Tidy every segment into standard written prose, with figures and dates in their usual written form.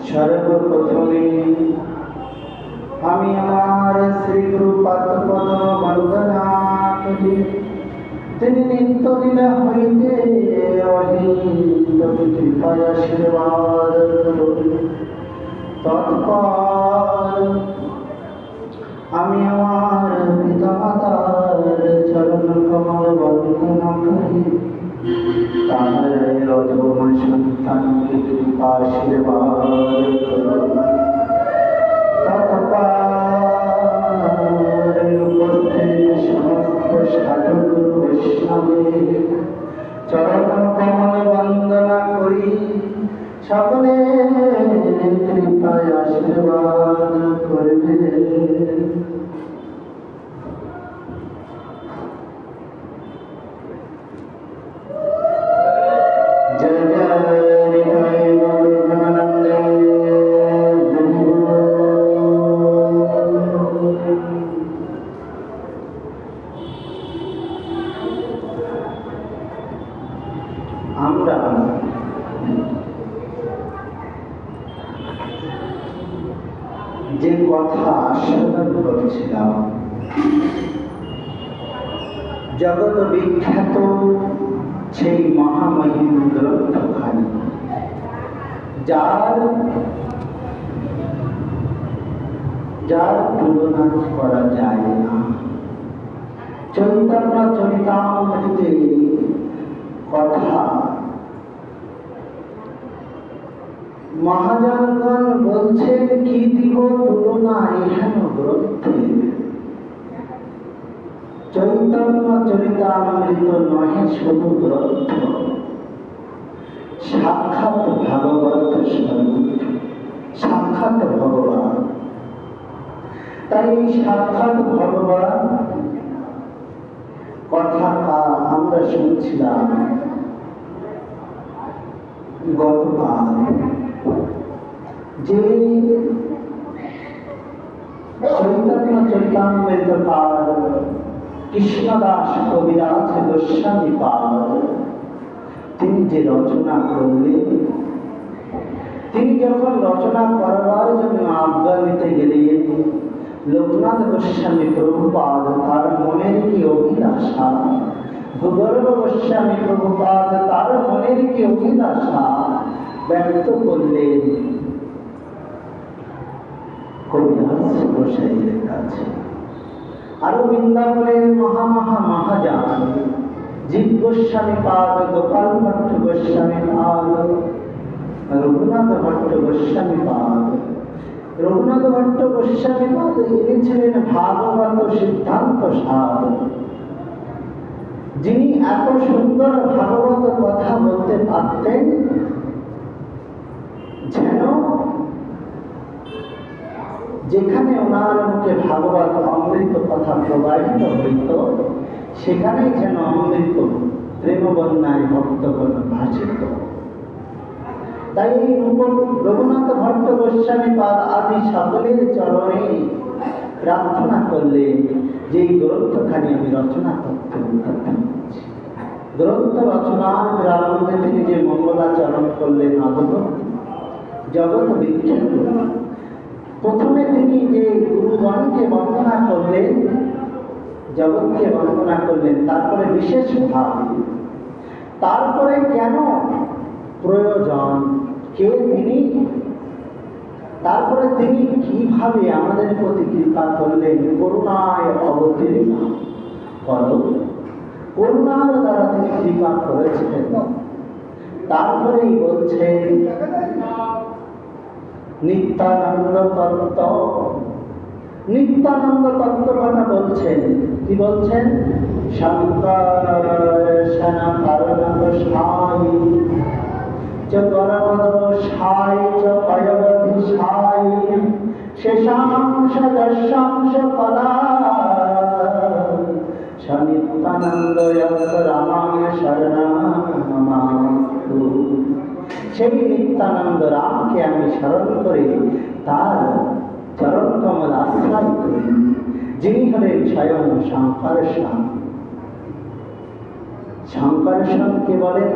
সর্বপ্রথমে আমি আমার শ্রীগুরু পাদপদ বন্দনা করি। তিনি নিত্য লীলা হইতে অহিত কৃপায় আশীর্বাদ করুন। তৎপর আমি আমার পিতা মাতার চরণ কমল বন্দনা করি। তাহার অধম সন্তানকে কৃপা আশীর্বাদ করুন। তৎপর উপস্থিত সমস্ত সাধু বৈষ্ণবের চরণ কমল বন্দনা করি। সকলে কৃপায় আশীর্বাদ করবে। জয় জয় গৌরানন্দ। আমরা যে কথা আস্বাদন করছিলাম, জগৎ বিখ্যাত সেই মহামহিম গ্রন্থখানি, যার তুলনা করা যায় না। চৈতন্য চরিতামৃতে কথা মহাজনগণ বলছেন, কি দিব তুলনা এহেন গ্রন্থে। চৈতন্য চরিতামৃত নহে শুধু গ্রন্থ, সাক্ষাৎ ভাগবত স্বরূপ, সাক্ষাৎ ভগবান। তাই এই সাক্ষাৎ ভগবান কথা আমরা শুনছিলাম গতকাল, যে চৈতন্য চরিতামৃতকার কৃষ্ণদাস কবিরাজ গোস্বামী পাল তিনি যে রচনা করলেন, তিনি যখন রচনা করবার জন্য আজ্ঞা নিতে গেলেন, লোকনাথ গোস্বামী প্রভুপাদ তার মনের কি অভিলাষা, ভূগর্ভ গোস্বামী প্রভুপাদ তার মনের কি অভিলাষা ব্যক্ত করলেন কবিরাজ গোসাইয়ের কাছে। আরো বৃন্দাবনের মহাজান জীব গোস্বামী পাদ, গোপাল ভট্ট গোস্বামী পাদ, রঘুনাথ ভট্ট গোস্বামী পাদ। রঘুনাথ ভট্ট গোস্বামী পাদ ইনি ছিলেন ভাগবত সিদ্ধান্ত সার, যিনি এত সুন্দর ভাগবত কথা বলতে পারতেন যেন যেখানে ওনার মুখে ভাগবত অমৃত কথা প্রবাহিত হইত, সেখানেই যেন অমৃত প্রেম বন্যায় ভক্তগণ ভাসিত। তাই রঘুনাথ ভট্ট গোস্বামী পাদ আদি সকলের চরণে প্রার্থনা করলেন যে এই গ্রন্থখানি আমি রচনা করতে। গ্রন্থ রচনার প্রারম্ভে তিনি যে মঙ্গলাচরণ করলেন অদ্ভুত, জগৎ বিখ্যাত। প্রথমে তিনি যে গুরুগণকে বন্দনা করলেন, জগৎকে বন্দনা করলেন, তারপরে বিশেষভাবে, তারপরে কেন প্রয়োজন, কে তিনি, তারপরে তিনি কিভাবে আমাদের প্রতি কৃপা করলেন, করুণায় অবতীর্ণ করো, করুণার দ্বারা তিনি কৃপা করেছিলেন। তারপরেই বলছেন নিত্যানন্দ তত্ত্ব। নিত্যানন্দ তত্ত্ব কথা বলছেন, কি বলছেন? শঙ্কর্ষণ কারণক সাই চ গরমদ সাই চ পয়বধি সাই শেষাংশ দশাংশ কলা সনিত্যানন্দ রামায় শরণামাস্তু। সেই নিত্যানন্দ রামকে আমি স্মরণ করে তার চরণ কমল আশ্রয় করি, যিনি হলেন স্বয়ং শঙ্কর্ষণ। শঙ্কর্ষণ কে বলেন?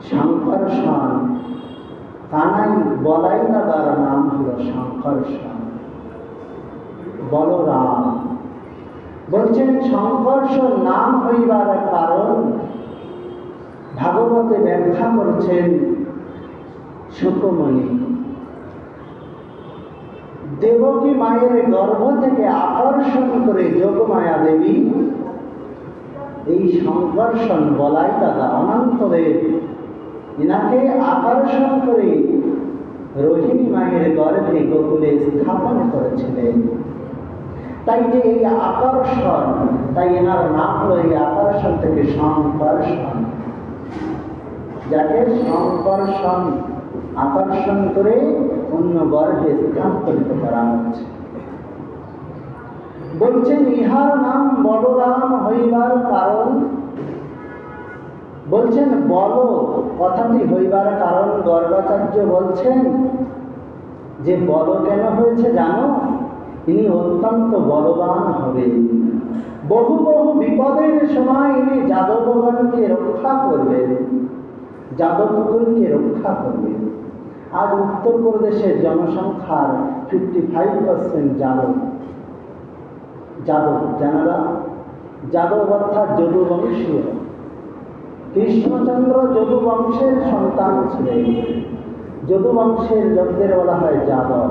শঙ্কর্ষণ কানাই বলাই দাদার নাম হল শঙ্কর্ষণ, বলরাম। বলছেন শঙ্কর্ষণ নাম হইবার কারণ ভাগবতে ব্যাখ্যা করছেন শুকমণি। দেবকী মায়ের গর্ভ থেকে আকর্ষণ করে যোগমায়া দেবী এই শঙ্কর্ষণ বলাই দাদা অনন্তদেব এনাকে আকর্ষণ করে রোহিণী মায়ের গর্ভে গোকুলে স্থাপন করেছিলেন। তাই যে এই আকর্ষণ, তাই এনার নাম হলো এই আকর্ষণ থেকে শঙ্কর্ষণ, যাকে শঙ্কর্ষণ আকর্ষণ করে অন্য গর্ভে স্থানান্তরিত করা হচ্ছে। বলছেন ইহার নাম বলরাম হইবার কারণ, বলছেন বল কথাটি হইবার কারণ গর্গাচার্য বলছেন যে বল কেন হয়েছে জানো? ইনি অত্যন্ত বলবান হবেন, বহু বহু বিপদের সময় ইনি যাদবগণকে রক্ষা করবেন, যাদবকুলকে রক্ষা করবেন। আজ উত্তরপ্রদেশের জনসংখ্যার 55% যাদব। যাদব জানারা, যাদব অর্থাৎ যদুবংশীয়। কৃষ্ণচন্দ্র যদুবংশের সন্তান ছিলেন, যদুবংশের লোকদের বলা হয় যাদব।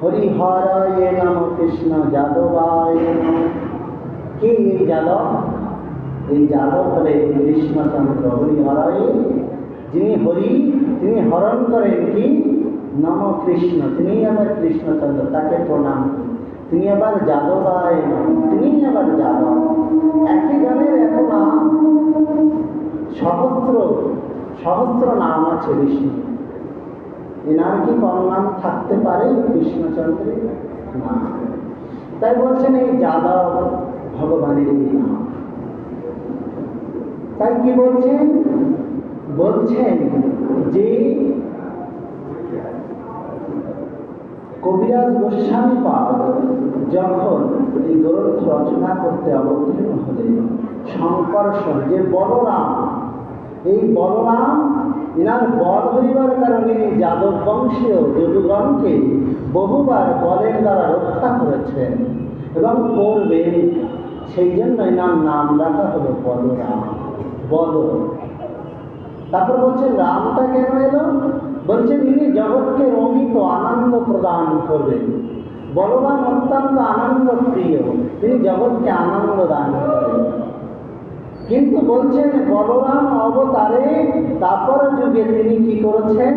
হরিহরায় নম কৃষ্ণ যাদবায় নম। কে এই যাদব? এই যাদব হলেন কৃষ্ণচন্দ্র। হরিহরায়, যিনি হরি তিনি হরণ করেন কি নম কৃষ্ণ, তিনি আবার কৃষ্ণচন্দ্র, তাকে প্রণাম। তিনি আবার যাদবায় নম, তিনি আবার যাদব। একই জনের এত নাম, সহস্র সহস্র নাম আছে বিষ্ণু। এনার কি কম নাম থাকতে পারে কৃষ্ণচন্দ্রের? না। তাই বলছেন এই যাদব ভগবানের এই নাম। তাই কি বলছেন? বলছেন যে কবিরাজ গোস্বামী পাদ যখন এই গ্রন্থ রচনা করতে অবতীর্ণ হলেন, শঙ্কর্ষণ যে বলরাম, এই বলরাম এনার বল হইবার কারণে যাদব বংশীয় যদুগণকে বহুবার বলের দ্বারা রক্ষা করেছেন এবং করবেন। সেই জন্য এনার নাম রাখা হলো বলরাম, বল। তারপর বলছেন রামটা কেন এলো? বলছেন ইনি জগৎকে রমিত আনন্দ প্রদান করবেন। বলরাম অত্যন্ত আনন্দ প্রিয়, তিনি জগৎকে আনন্দ দান করেন। কিন্তু বলছেন বলরাম অবতারে তারপর যুগে তিনি কি করেছেন?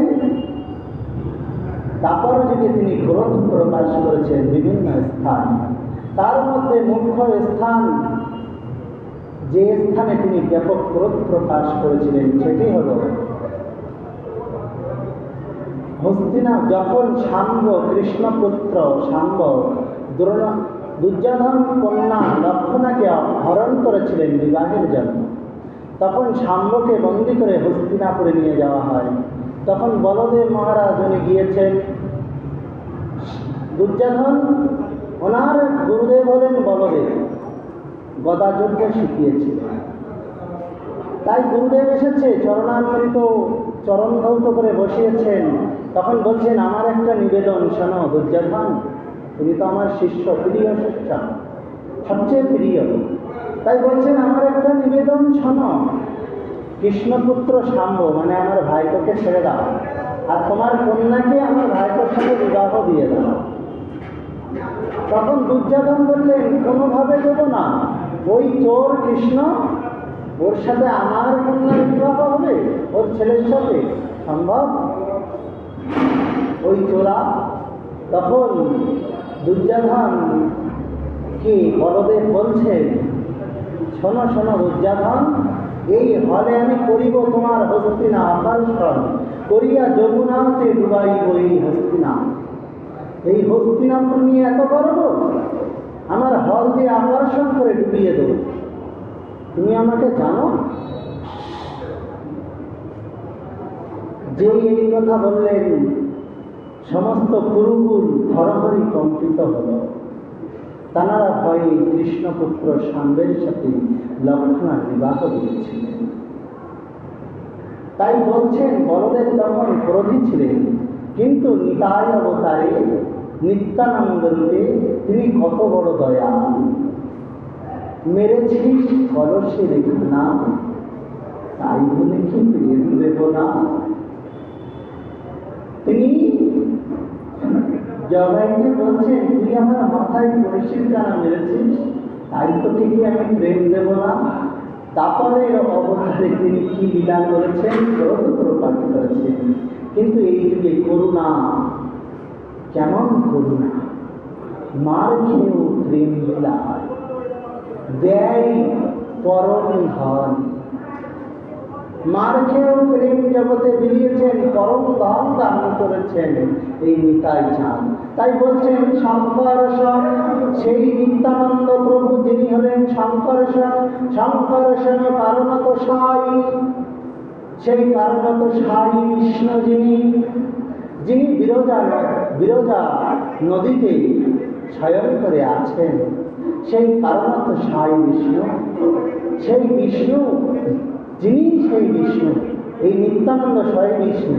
তারপর যুগে তিনি ক্রোধ প্রকাশ করেছেন বিভিন্ন স্থান। তার মধ্যে মুখ্য স্থান, যে স্থানে তিনি ব্যাপক ক্রোধ প্রকাশ করেছিলেন সেটি হল হস্তিনা। যখন শাম্ব, কৃষ্ণপুত্র শাম্ব দুর্যোধন কন্যা লক্ষণাকে হরণ করেছিলেন বিবাহের জন্য, তখন শাম্বকে বন্দী করে হস্তিনাপুরে নিয়ে যাওয়া হয়। তখন বলদেব মহারাজ উনি গিয়েছেন। দুর্যোধন, ওনার গুরুদেব হলেন বলদেব, গদাযুদ্ধ শিখিয়েছিলেন। তাই গুরুদেব এসেছে, চরণামৃত চরণ ধৌত করে বসিয়েছেন। তখন বলছেন আমার একটা নিবেদন শোনো দুর্যোধন, তুমি তো আমার শিষ্য, প্রিয় শিষ্য, সবচেয়ে প্রিয়। তাই বলছেন আমার একটা নিবেদন শোনো, কৃষ্ণপুত্র শাম্ব মানে আমার ভাইকে ছেড়ে দাও, আর তোমার কন্যাকে আমার ভাইয়ের সাথে বিবাহ দিয়ে দাও। তখন দুর্যোধন বললেন কোনোভাবে দেবো না, ওই চোর কৃষ্ণ, ওর সাথে আমার কন্যার বিবাহ হবে, ওর ছেলের সাথে সম্ভব? ওই চোরা। তখন দুর্যোধন কি বলদেব বলছেন, শোনো শোনো দুর্যোধন, এই হলে আমি করিব তোমার হস্তিনা আকর্ষণ, করিয়া যমুনাতে ডুবাইব এই হস্তিনা। এই হস্তিনাপুর নিয়ে এত গর্ব, আমার হল দিয়ে আকর্ষণ করে ডুবিয়ে দেব। তুমি আমাকে জানো? যে এই কথা বললেন সমস্ত কুরুকুল হরহরি কম্পিত হল। তাঁরা ভয়ে কৃষ্ণপুত্র শাম্বের সাথে লক্ষণার বিবাহ দিয়েছিলেন। তাই বলছেন বলদেব তখন ক্রোধী ছিলেন, কিন্তু নিতাই অবতারে নিত্যানন্দ রূপে তিনি কত বড় দয়া। মেরেছিস কলসে রেখা না, তাই বলে কি প্রেম দেব না। তিনি জগাইকে বলছেন, তুই আমার মাথায় কলসির কানা মেরেছিস, তাই তো ঠিকই আমি প্রেম দেব না। তারপরে অবতারে তিনি কি লীলা করেছেন, ক্রোধ প্রকাশ করেছেন। কিন্তু এই যুগে করুণা, কেমন করুণা, মার খেয়েও প্রেম বিলায়, দেয় পরম ধন। মার খেয়েও প্রেম জগতে বিলিয়েছেন, পরম ধন দান করেছেন এই নিতাই চাঁদ। তাই বলছেন শঙ্করশন, সেই নিত্যানন্দ প্রভু যিনি হলেন শঙ্করশন। শঙ্করশন কারণত সাই, সেই কারণত সাই বিষ্ণু যিনি, যিনি বিরজা নদীতে শয়ন করে আছেন, সেই কারণত সাই বিষ্ণু। সেই বিষ্ণু যিনি, সেই বিষ্ণু এই নিত্যানন্দ স্বয়ং বিষ্ণু।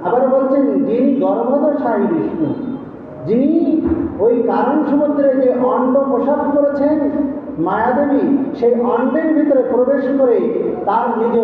আবার বলছেন যিনি গর্ভধর সাই বিষ্ণু, যিনি ওই কারণ সমুদ্রে যে অণ্ড প্রসাদ করেছেন মায়াদেবী, সেই অণ্ডের ভিতরে প্রবেশ করে তার নিজ